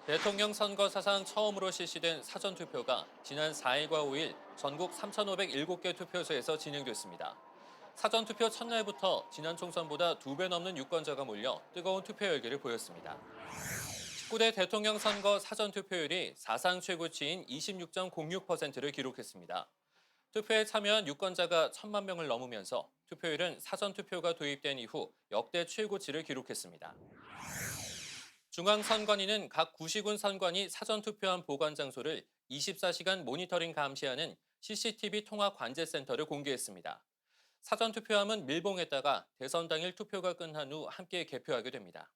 대통령 선거 사상 처음으로 실시된 사전투표가 지난 4일과 5일 전국 3,507개 투표소에서 진행됐습니다. 사전투표 첫날부터 지난 총선보다 2배 넘는 유권자가 몰려 뜨거운 투표 열기를 보였습니다. 19대 대통령 선거 사전투표율이 사상 최고치인 26.06%를 기록했습니다. 투표에 참여한 유권자가 1,000만 명을 넘으면서 투표율은 사전투표가 도입된 이후 역대 최고치를 기록했습니다. 중앙선관위는 각 구시군 선관위 사전투표함 보관 장소를 24시간 모니터링 감시하는 CCTV 통합관제센터를 공개했습니다. 사전투표함은 밀봉했다가 대선 당일 투표가 끝난 후 함께 개표하게 됩니다.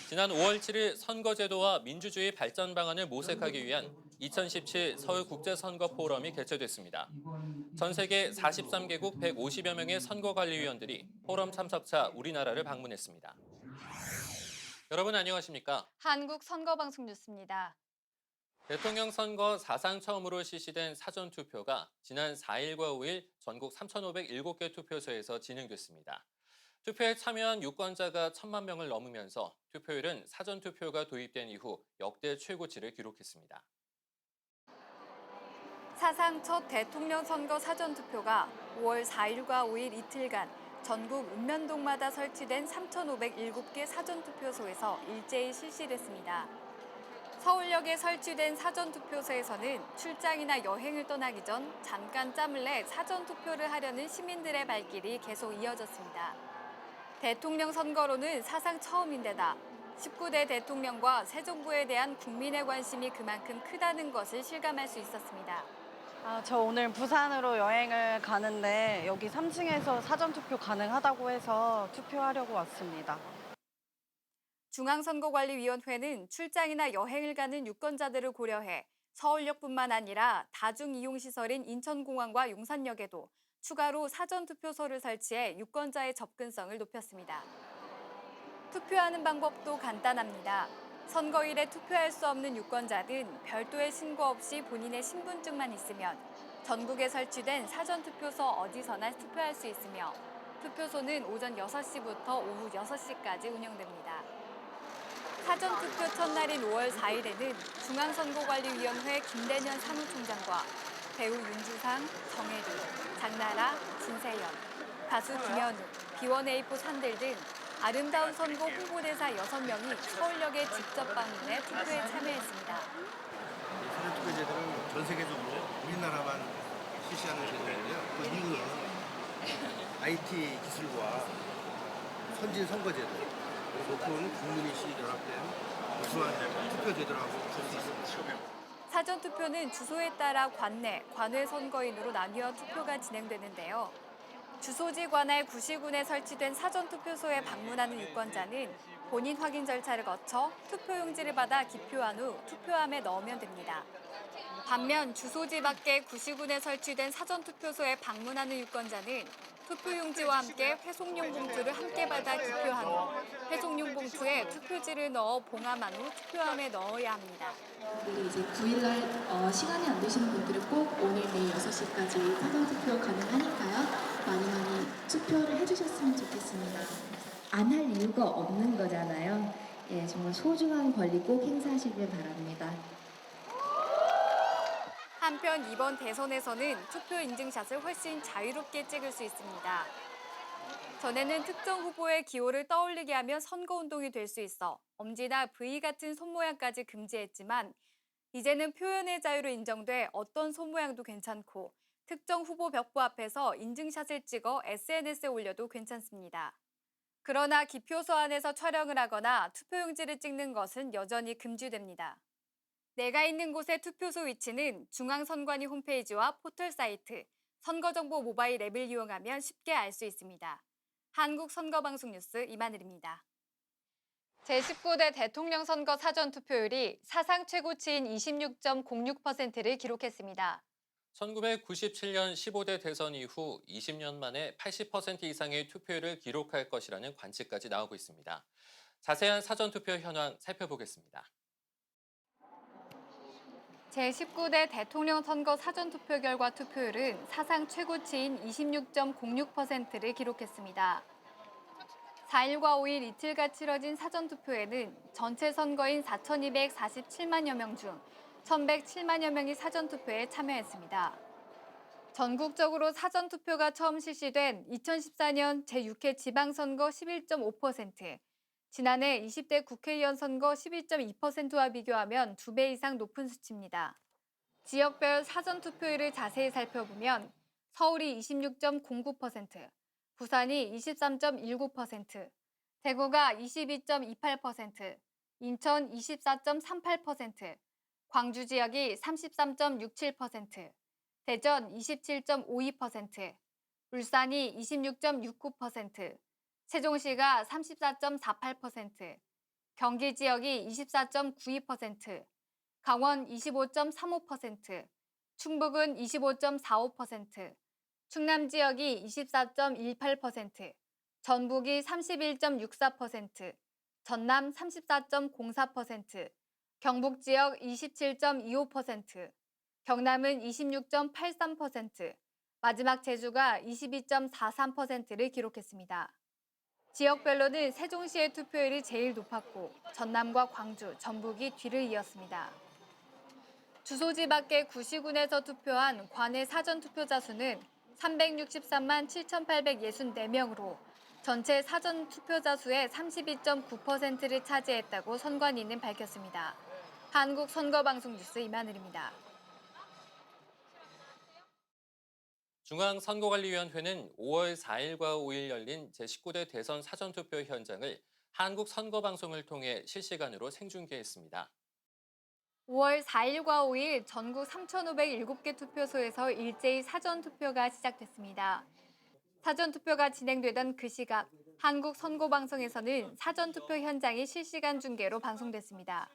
지난 5월 7일 선거제도와 민주주의 발전 방안을 모색하기 위한 2017 서울국제선거 포럼이 개최됐습니다. 전 세계 43개국 150여 명의 선거관리위원들이 포럼 참석차 우리나라를 방문했습니다. 여러분 안녕하십니까? 한국 선거방송 뉴스입니다. 대통령 선거 사상 처음으로 실시된 사전투표가 지난 4일과 5일 전국 3,507개 투표소에서 진행됐습니다. 투표에 참여한 유권자가 1,000만 명을 넘으면서 투표율은 사전투표가 도입된 이후 역대 최고치를 기록했습니다. 사상 첫 대통령 선거 사전투표가 5월 4일과 5일 이틀간 전국 읍면동마다 설치된 3,507개 사전투표소에서 일제히 실시됐습니다. 서울역에 설치된 사전투표소에서는 출장이나 여행을 떠나기 전 잠깐 짬을 내 사전투표를 하려는 시민들의 발길이 계속 이어졌습니다. 대통령 선거로는 사상 처음인데다 19대 대통령과 새 정부에 대한 국민의 관심이 그만큼 크다는 것을 실감할 수 있었습니다. 저 오늘 부산으로 여행을 가는데 여기 3층에서 사전투표 가능하다고 해서 투표하려고 왔습니다. 중앙선거관리위원회는 출장이나 여행을 가는 유권자들을 고려해 서울역뿐만 아니라 다중이용시설인 인천공항과 용산역에도 추가로 사전투표소를 설치해 유권자의 접근성을 높였습니다. 투표하는 방법도 간단합니다. 선거일에 투표할 수 없는 유권자는 별도의 신고 없이 본인의 신분증만 있으면 전국에 설치된 사전투표소 어디서나 투표할 수 있으며 투표소는 오전 6시부터 오후 6시까지 운영됩니다. 사전투표 첫날인 5월 4일에는 중앙선거관리위원회 김대년 사무총장과 배우 윤주상, 정혜리, 장나라, 진세연, 가수 김현우, B1A4 산들 등 아름다운 선거 홍보대사 6명이 서울역에 직접 방문해 투표에 참여했습니다. 사전투표 제도는 전 세계적으로 우리나라만 실시하는 제도인데요. 그 이유는 IT 기술과 선진 선거제도, 높은 국민의식이 결합된 우수한 투표 제도라고 볼 수 있습니다. 사전투표는 주소에 따라 관내, 관외 선거인으로 나뉘어 투표가 진행되는데요. 주소지 관할 구시군에 설치된 사전투표소에 방문하는 유권자는 본인 확인 절차를 거쳐 투표용지를 받아 기표한 후 투표함에 넣으면 됩니다. 반면 주소지 밖의 구시군에 설치된 사전투표소에 방문하는 유권자는 투표용지와 함께 회송용 봉투를 함께 받아 기표한 후 회송용 봉투에 투표지를 넣어 봉함한 후 투표함에 넣어야 합니다. 분들이 이제 9일날 시간이 안 되시는 분들은 꼭 오늘 내일 6시까지 사전투표 가능하니까요. 많이 많이 투표를 해주셨으면 좋겠습니다. 안 할 이유가 없는 거잖아요. 예, 정말 소중한 권리 꼭 행사하시길 바랍니다. 한편 이번 대선에서는 투표 인증샷을 훨씬 자유롭게 찍을 수 있습니다. 전에는 특정 후보의 기호를 떠올리게 하면 선거운동이 될 수 있어 엄지나 V 같은 손모양까지 금지했지만 이제는 표현의 자유로 인정돼 어떤 손모양도 괜찮고 특정 후보 벽보 앞에서 인증샷을 찍어 SNS에 올려도 괜찮습니다. 그러나 기표소 안에서 촬영을 하거나 투표용지를 찍는 것은 여전히 금지됩니다. 내가 있는 곳의 투표소 위치는 중앙선관위 홈페이지와 포털 사이트, 선거정보 모바일 앱을 이용하면 쉽게 알 수 있습니다. 한국 선거방송 뉴스 이만일입니다. 제19대 대통령 선거 사전투표율이 사상 최고치인 26.06%를 기록했습니다. 1997년 15대 대선 이후 20년 만에 80% 이상의 투표율을 기록할 것이라는 관측까지 나오고 있습니다. 자세한 사전투표 현황 살펴보겠습니다. 제19대 대통령 선거 사전투표 결과 투표율은 사상 최고치인 26.06%를 기록했습니다. 4일과 5일 이틀가 치러진 사전투표에는 전체 선거인 4,247만여 명 중 1,107만여 명이 사전투표에 참여했습니다. 전국적으로 사전투표가 처음 실시된 2014년 제6회 지방선거 11.5%, 지난해 20대 국회의원 선거 12.2%와 비교하면 2배 이상 높은 수치입니다. 지역별 사전투표율을 자세히 살펴보면 서울이 26.09%, 부산이 23.19%, 대구가 22.28%, 인천 24.38%, 광주 지역이 33.67%, 대전 27.52%, 울산이 26.69%, 세종시가 34.48%, 경기 지역이 24.92%, 강원 25.35%, 충북은 25.45%, 충남 지역이 24.18%, 전북이 31.64%, 전남 34.04%, 경북 지역 27.25%, 경남은 26.83%, 마지막 제주가 22.43%를 기록했습니다. 지역별로는 세종시의 투표율이 제일 높았고 전남과 광주, 전북이 뒤를 이었습니다. 주소지 밖의 구시군에서 투표한 관내 사전투표자 수는 363만 7,864명으로 전체 사전투표자 수의 32.9%를 차지했다고 선관위는 밝혔습니다. 한국선거방송 뉴스 이만을입니다. 중앙선거관리위원회는 5월 4일과 5일 열린 제19대 대선 사전투표 현장을 한국선거방송을 통해 실시간으로 생중계했습니다. 5월 4일과 5일 전국 3,507개 투표소에서 일제히 사전투표가 시작됐습니다. 사전투표가 진행되던 그 시각 한국선거방송에서는 사전투표 현장이 실시간 중계로 방송됐습니다.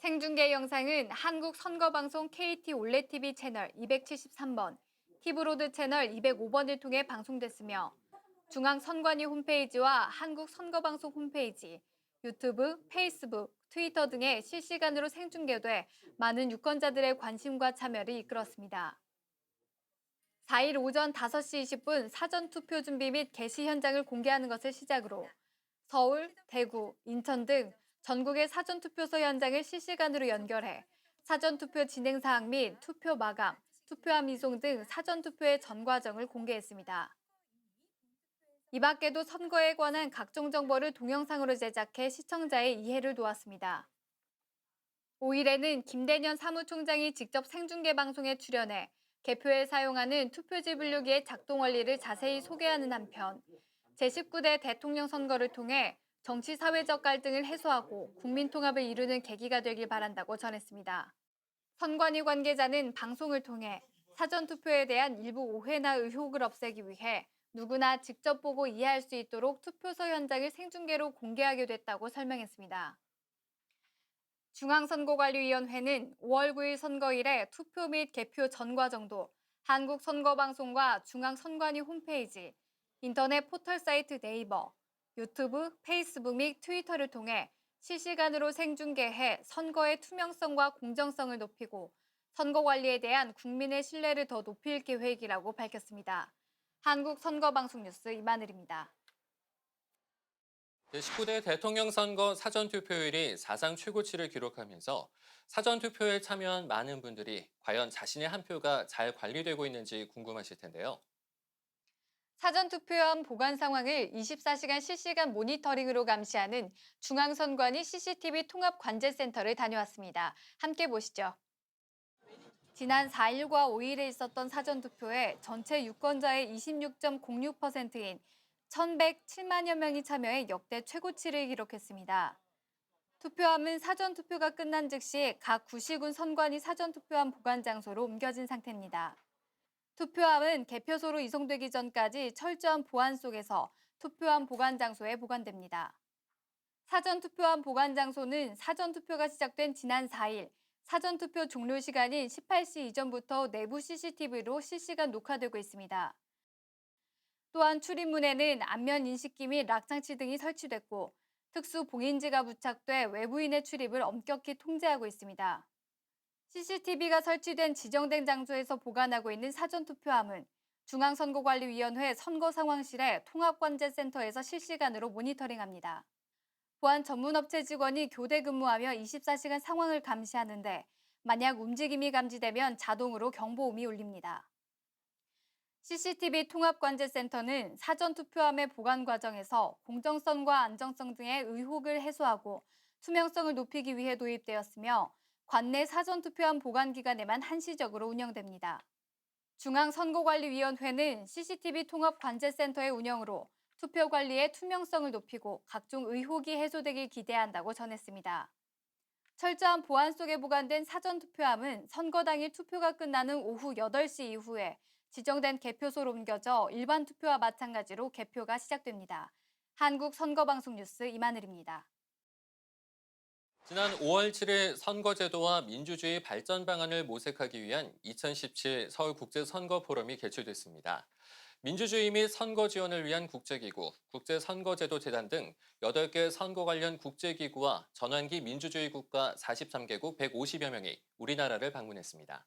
생중계 영상은 한국선거방송 KT 올레TV 채널 273번, 티브로드 채널 205번을 통해 방송됐으며 중앙선관위 홈페이지와 한국선거방송 홈페이지, 유튜브, 페이스북, 트위터 등에 실시간으로 생중계돼 많은 유권자들의 관심과 참여를 이끌었습니다. 4일 오전 5시 20분 사전투표 준비 및 개시 현장을 공개하는 것을 시작으로 서울, 대구, 인천 등 전국의 사전투표소 현장을 실시간으로 연결해 사전투표 진행 사항 및 투표 마감, 투표함 이송 등 사전투표의 전 과정을 공개했습니다. 이 밖에도 선거에 관한 각종 정보를 동영상으로 제작해 시청자의 이해를 도왔습니다. 5일에는 김대년 사무총장이 직접 생중계 방송에 출연해 개표에 사용하는 투표지 분류기의 작동 원리를 자세히 소개하는 한편 제19대 대통령 선거를 통해 정치 사회적 갈등을 해소하고 국민 통합을 이루는 계기가 되길 바란다고 전했습니다. 선관위 관계자는 방송을 통해 사전투표에 대한 일부 오해나 의혹을 없애기 위해 누구나 직접 보고 이해할 수 있도록 투표소 현장을 생중계로 공개하게 됐다고 설명했습니다. 중앙선거관리위원회는 5월 9일 선거일에 투표 및 개표 전 과정도 한국선거방송과 중앙선관위 홈페이지, 인터넷 포털 사이트 네이버, 유튜브, 페이스북 및 트위터를 통해 실시간으로 생중계해 선거의 투명성과 공정성을 높이고 선거 관리에 대한 국민의 신뢰를 더 높일 계획이라고 밝혔습니다. 한국선거방송 뉴스 이만을입니다. 제19대 대통령 선거 사전투표율이 사상 최고치를 기록하면서 사전투표에 참여한 많은 분들이 과연 자신의 한 표가 잘 관리되고 있는지 궁금하실 텐데요. 사전투표함 보관 상황을 24시간 실시간 모니터링으로 감시하는 중앙선관위 CCTV 통합관제센터를 다녀왔습니다. 함께 보시죠. 지난 4일과 5일에 있었던 사전투표에 전체 유권자의 26.06%인 1,107만여 명이 참여해 역대 최고치를 기록했습니다. 투표함은 사전투표가 끝난 즉시 각 구시군 선관위 사전투표함 보관 장소로 옮겨진 상태입니다. 투표함은 개표소로 이송되기 전까지 철저한 보안 속에서 투표함 보관 장소에 보관됩니다. 사전투표함 보관 장소는 사전투표가 시작된 지난 4일 사전투표 종료 시간인 18시 이전부터 내부 CCTV로 실시간 녹화되고 있습니다. 또한 출입문에는 안면 인식기 및 락장치 등이 설치됐고 특수 봉인지가 부착돼 외부인의 출입을 엄격히 통제하고 있습니다. CCTV가 설치된 지정된 장소에서 보관하고 있는 사전투표함은 중앙선거관리위원회 선거상황실의 통합관제센터에서 실시간으로 모니터링합니다. 보안 전문업체 직원이 교대 근무하며 24시간 상황을 감시하는데 만약 움직임이 감지되면 자동으로 경보음이 울립니다. CCTV 통합관제센터는 사전투표함의 보관 과정에서 공정성과 안정성 등의 의혹을 해소하고 투명성을 높이기 위해 도입되었으며 관내 사전투표함 보관 기간에만 한시적으로 운영됩니다. 중앙선거관리위원회는 CCTV 통합관제센터의 운영으로 투표 관리의 투명성을 높이고 각종 의혹이 해소되길 기대한다고 전했습니다. 철저한 보안 속에 보관된 사전투표함은 선거 당일 투표가 끝나는 오후 8시 이후에 지정된 개표소로 옮겨져 일반 투표와 마찬가지로 개표가 시작됩니다. 한국선거방송 뉴스 이만을입니다. 지난 5월 7일 선거제도와 민주주의 발전 방안을 모색하기 위한 2017 서울국제선거포럼이 개최됐습니다. 민주주의 및 선거 지원을 위한 국제기구, 국제선거제도재단 등 8개 선거 관련 국제기구와 전환기 민주주의 국가 43개국 150여 명이 우리나라를 방문했습니다.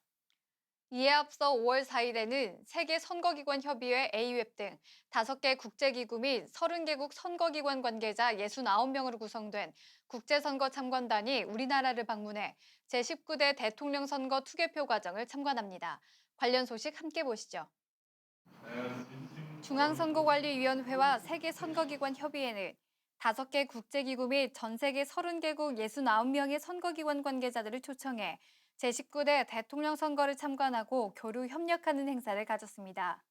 이에 앞서 5월 4일에는 세계선거기관협의회 AUF 등 5개 국제기구 및 30개국 선거기관 관계자 69명으로 구성된 국제선거 참관단이 우리나라를 방문해 제19대 대통령 선거 투개표 과정을 참관합니다. 관련 소식 함께 보시죠. 중앙선거관리위원회와 세계선거기관협의회는 5개 국제기구 및 전 세계 30개국 69명의 선거기관 관계자들을 초청해 제19대 대통령 선거를 참관하고 교류 협력하는 행사를 가졌습니다.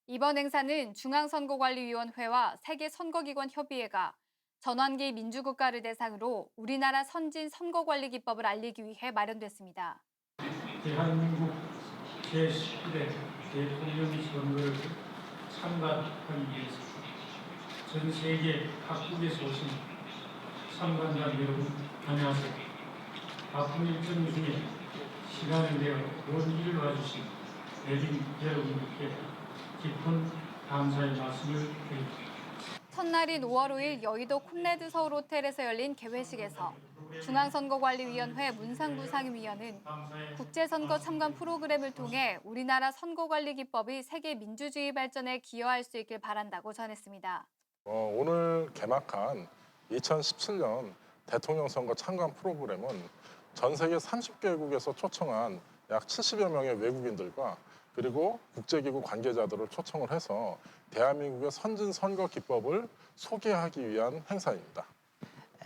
이번 행사는 중앙선거관리위원회와 세계선거기관협의회가 전환기 민주국가를 대상으로 우리나라 선진 선거관리 기법을 알리기 위해 마련됐습니다. 대한민국 제19대 대통령 선거를 참관하기 위해서 전 세계 각국에서 오신 참관자 여러분 안녕하세요. 바쁜 일정 중에 시간을 내어 먼 길을 와주신 내빈 여러분께 깊은 감사의 말씀을 드립니다. 첫날인 5월 5일 여의도 콘레드 서울 호텔에서 열린 개회식에서 중앙선거관리위원회 문상부 상임위원은 국제선거 참관 프로그램을 통해 우리나라 선거관리 기법이 세계 민주주의 발전에 기여할 수 있길 바란다고 전했습니다. 오늘 개막한 2017년 대통령 선거 참관 프로그램은 전 세계 30개국에서 초청한 약 70여 명의 외국인들과 그리고 국제기구 관계자들을 초청을 해서 대한민국의 선진 선거 기법을 소개하기 위한 행사입니다.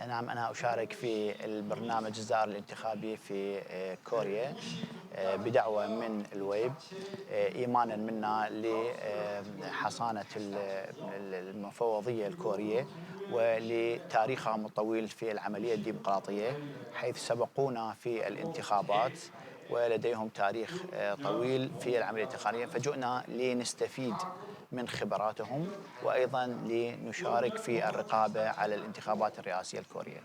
نعم أنا أشارك في البرنامج الزائر الانتخابي في كوريا بدعوة من الويب إيمانا منا لحصانة المفوضية الكورية ولتاريخهم الطويل في العملية الديمقراطية حيث سبقونا في الانتخابات ولديهم تاريخ طويل في العملية الانتخابية فجئنا لنستفيد من خبراتهم وأيضا لنشارك في الرقابة على الانتخابات الرئاسية الكورية.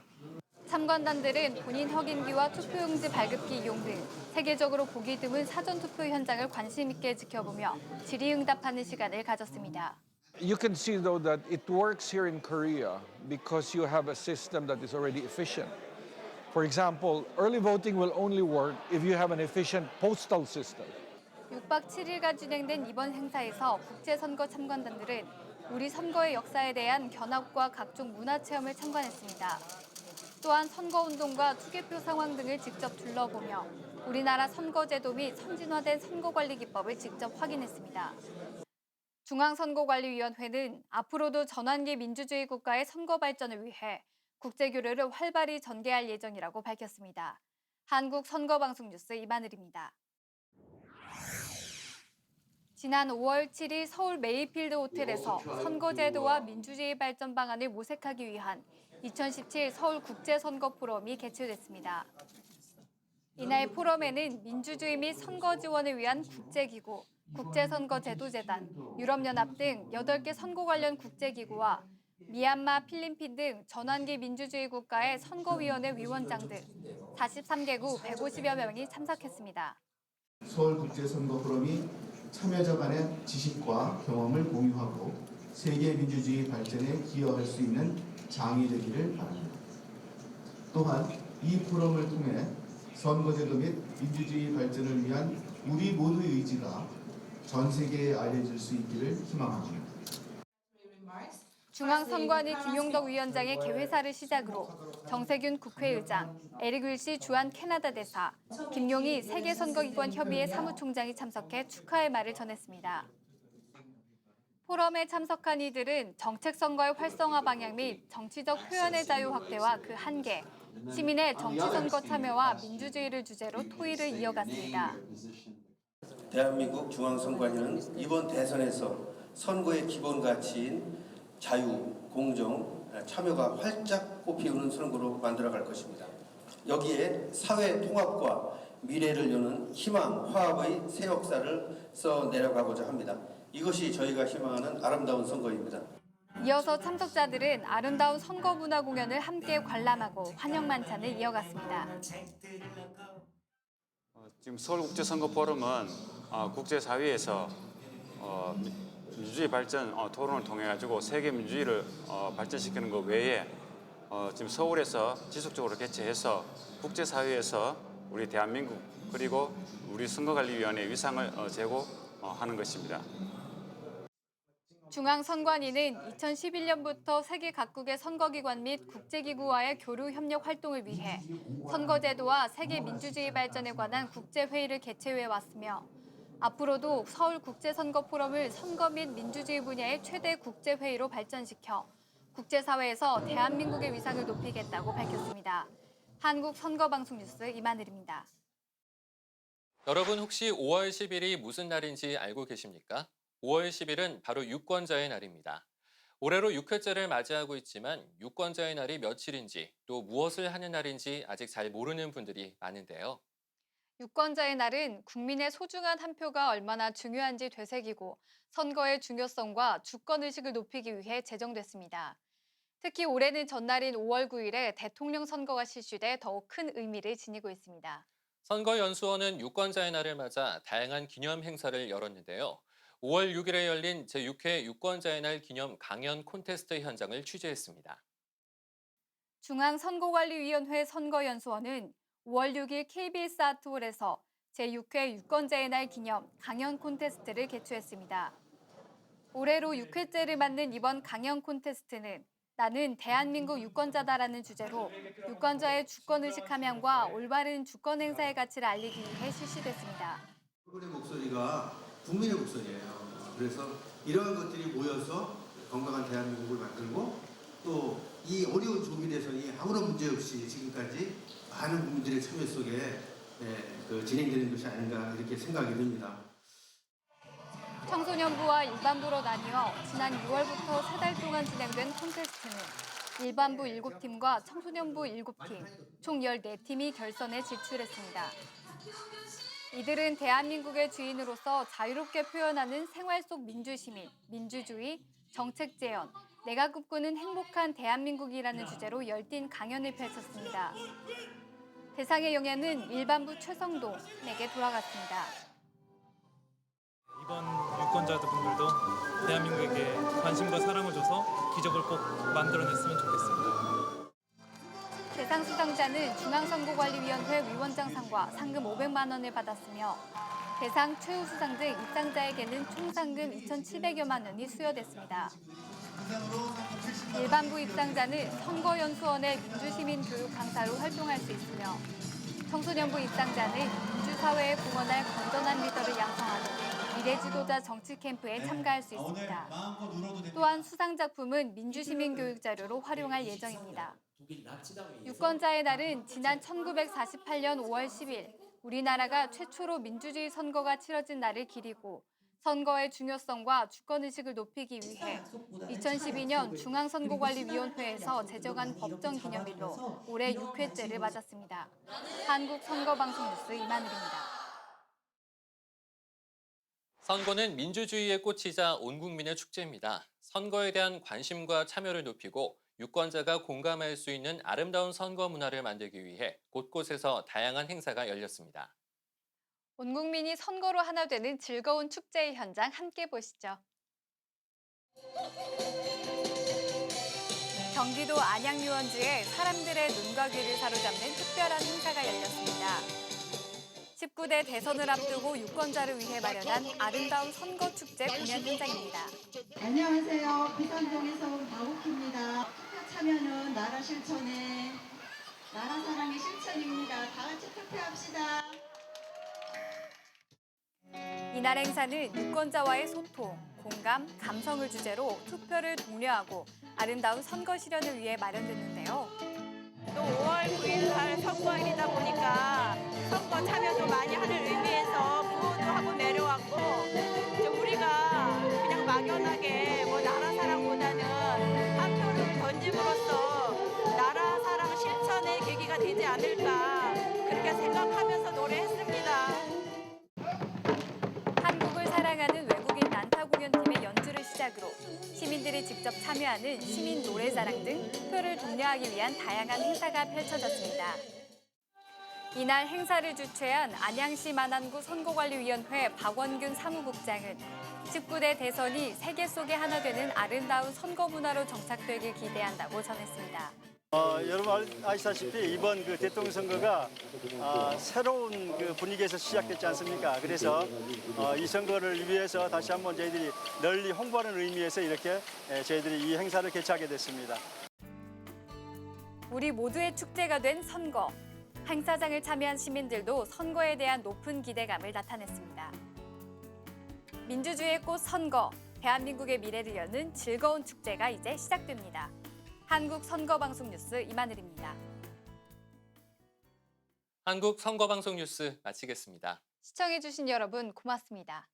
참관단들은 본인 확인기와 투표용지 발급기 이용 등 세계적으로 보기 드문 사전투표 현장을 관심 있게 지켜보며 질의응답하는 시간을 가졌습니다. You can see though that it works here in Korea because you have a system that is already efficient. For example, early voting will only work if you have an efficient postal system. 6박 7일간 진행된 이번 행사에서 국제선거 참관단들은 우리 선거의 역사에 대한 견학과 각종 문화체험을 참관했습니다. 또한 선거운동과 투개표 상황 등을 직접 둘러보며 우리나라 선거제도 및 선진화된 선거관리 기법을 직접 확인했습니다. 중앙선거관리위원회는 앞으로도 전환기 민주주의 국가의 선거 발전을 위해 국제교류를 활발히 전개할 예정이라고 밝혔습니다. 한국선거방송 뉴스 이만을입니다. 지난 5월 7일 서울 메이필드 호텔에서 선거제도와 민주주의 발전 방안을 모색하기 위한 2017 서울국제선거 포럼이 개최됐습니다. 이날 포럼에는 민주주의 및 선거 지원을 위한 국제기구, 국제선거제도재단, 유럽연합 등 8개 선거 관련 국제기구와 미얀마, 필리핀 등 전환기 민주주의 국가의 선거위원회 위원장 등 43개국 150여 명이 참석했습니다. 서울국제선거 포럼이 참여자 간의 지식과 경험을 공유하고 세계 민주주의 발전에 기여할 수 있는 장이 되기를 바랍니다. 또한 이 포럼을 통해 선거제도 및 민주주의 발전을 위한 우리 모두의 의지가 전 세계에 알려질 수 있기를 희망합니다. 중앙선관위 김용덕 위원장의 개회사를 시작으로 정세균 국회의장, 에릭 윌시 주한 캐나다 대사, 김용희 세계선거기관협의회 사무총장이 참석해 축하의 말을 전했습니다. 포럼에 참석한 이들은 정책선거의 활성화 방향 및 정치적 표현의 자유 확대와 그 한계, 시민의 정치선거 참여와 민주주의를 주제로 토의를 이어갔습니다. 대한민국 중앙선관위는 이번 대선에서 선거의 기본 가치인 자유, 공정, 참여가 활짝 꽃피우는 선거로 만들어갈 것입니다. 여기에 사회 통합과 미래를 여는 희망, 화합의 새 역사를 써 내려가고자 합니다. 이것이 저희가 희망하는 아름다운 선거입니다. 이어서 참석자들은 아름다운 선거 문화 공연을 함께 관람하고 환영 만찬을 이어갔습니다. 지금 서울국제선거포럼은 국제사회에서 민주주의 발전 토론을 통해 가지고 세계 민주주의를 발전시키는 것 외에 지금 서울에서 지속적으로 개최해서 국제사회에서 우리 대한민국 그리고 우리 선거관리위원회 위상을 제고하는 것입니다. 중앙선관위는 2011년부터 세계 각국의 선거기관 및 국제기구와의 교류 협력 활동을 위해 선거제도와 세계 민주주의 발전에 관한 국제회의를 개최해 왔으며 앞으로도 서울국제선거포럼을 선거 및 민주주의 분야의 최대 국제회의로 발전시켜 국제사회에서 대한민국의 위상을 높이겠다고 밝혔습니다. 한국선거방송뉴스 이만을입니다. 여러분 혹시 5월 10일이 무슨 날인지 알고 계십니까? 5월 10일은 바로 유권자의 날입니다. 올해로 6회째를 맞이하고 있지만 유권자의 날이 며칠인지 또 무엇을 하는 날인지 아직 잘 모르는 분들이 많은데요. 유권자의 날은 국민의 소중한 한 표가 얼마나 중요한지 되새기고 선거의 중요성과 주권의식을 높이기 위해 제정됐습니다. 특히 올해는 전날인 5월 9일에 대통령 선거가 실시돼 더욱 큰 의미를 지니고 있습니다. 선거연수원은 유권자의 날을 맞아 다양한 기념 행사를 열었는데요. 5월 6일에 열린 제6회 유권자의 날 기념 강연 콘테스트 현장을 취재했습니다. 중앙선거관리위원회 선거연수원은 5월 6일 KBS 아트홀에서 제6회 유권자의 날 기념 강연 콘테스트를 개최했습니다. 올해로 6회째를 맞는 이번 강연 콘테스트는 나는 대한민국 유권자다라는 주제로 유권자의 주권의식 함양과 올바른 주권 행사의 가치를 알리기 위해 실시됐습니다. 여러분의 목소리가 국민의 목소리예요. 그래서 이러한 것들이 모여서 건강한 대한민국을 만들고 또 이 어려운 조기 대선이 아무런 문제 없이 지금까지 많은 국민들의 참여 속에 진행되는 것이 아닌가 이렇게 생각이 듭니다. 청소년부와 일반부로 나뉘어 지난 6월부터 3달 동안 진행된 콘테스트는 일반부 7팀과 청소년부 7팀, 총 14팀이 결선에 진출했습니다. 이들은 대한민국의 주인으로서 자유롭게 표현하는 생활 속 민주시민, 민주주의, 정책 재현, 내가 꿈꾸는 행복한 대한민국이라는 주제로 열띤 강연을 펼쳤습니다. 대상의 영예는 일반부 최성동에게 돌아갔습니다. 이번 유권자분들도 대한민국에게 관심과 사랑을 줘서 기적을 꼭 만들어냈으면 좋겠습니다. 대상 수상자는 중앙선거관리위원회 위원장상과 상금 500만 원을 받았으며 대상 최우 수상 등 입상자에게는 총 상금 2,700여만 원이 수여됐습니다. 일반부 입상자는 선거연수원의 민주시민교육 강사로 활동할 수 있으며 청소년부 입상자는 민주사회에 봉헌할 건전한 리더를 양성하는 미래지도자 정치캠프에 참가할 수 있습니다. 또한 수상 작품은 민주시민교육 자료로 활용할 예정입니다. 유권자의 날은 지난 1948년 5월 10일 우리나라가 최초로 민주주의 선거가 치러진 날을 기리고 선거의 중요성과 주권의식을 높이기 위해 2012년 중앙선거관리위원회에서 제정한 법정 기념일로 올해 6회째를 맞았습니다. 한국선거방송뉴스 이만을입니다. 선거는 민주주의의 꽃이자 온 국민의 축제입니다. 선거에 대한 관심과 참여를 높이고 유권자가 공감할 수 있는 아름다운 선거 문화를 만들기 위해 곳곳에서 다양한 행사가 열렸습니다. 온 국민이 선거로 하나 되는 즐거운 축제의 현장 함께 보시죠. 경기도 안양유원지에 사람들의 눈과 귀를 사로잡는 특별한 행사가 열렸습니다. 19대 대선을 앞두고 유권자를 위해 마련한 아름다운 선거축제 공연 현장입니다. 안녕하세요. 부산동에서 온 박옥희입니다. 투표 참여는 나라 실천에 나라 사랑의 실천입니다. 다 같이 투표합시다. 이날 행사는 유권자와의 소통, 공감, 감성을 주제로 투표를 독려하고 아름다운 선거 실현을 위해 마련됐는데요. 또 5월 9일 날 선거일이다 보니까 선거 참여도 많이 하는 의미에서 구호도 하고 내려왔고 이제 우리가 그냥 막연하게 뭐 나라 사랑보다는 한 표를 던짐으로써 나라 사랑 실천의 계기가 되지 않을까 그렇게 생각하면서 노래했습니다. 한국을 사랑하는 외국인 난타 공연팀의 연주를 시작으로 시민들이 직접 참여하는 시민 노래자랑 등 투표를 독려하기 위한 다양한 행사가 펼쳐졌습니다. 이날 행사를 주최한 안양시 만안구 선거관리위원회 박원균 사무국장은 19대 대선이 세계 속의 하나 되는 아름다운 선거 문화로 정착되길 기대한다고 전했습니다. 여러분 아시다시피 이번 그 대통령 선거가 새로운 그 분위기에서 시작됐지 않습니까? 그래서 이 선거를 위해서 다시 한번 저희들이 널리 홍보하는 의미에서 이렇게 저희들이 이 행사를 개최하게 됐습니다. 우리 모두의 축제가 된 선거. 행사장을 참여한 시민들도 선거에 대한 높은 기대감을 나타냈습니다. 민주주의의 꽃 선거, 대한민국의 미래를 여는 즐거운 축제가 이제 시작됩니다. 한국 선거방송 뉴스 이만을입니다. 한국 선거방송 뉴스 마치겠습니다. 시청해주신 여러분 고맙습니다.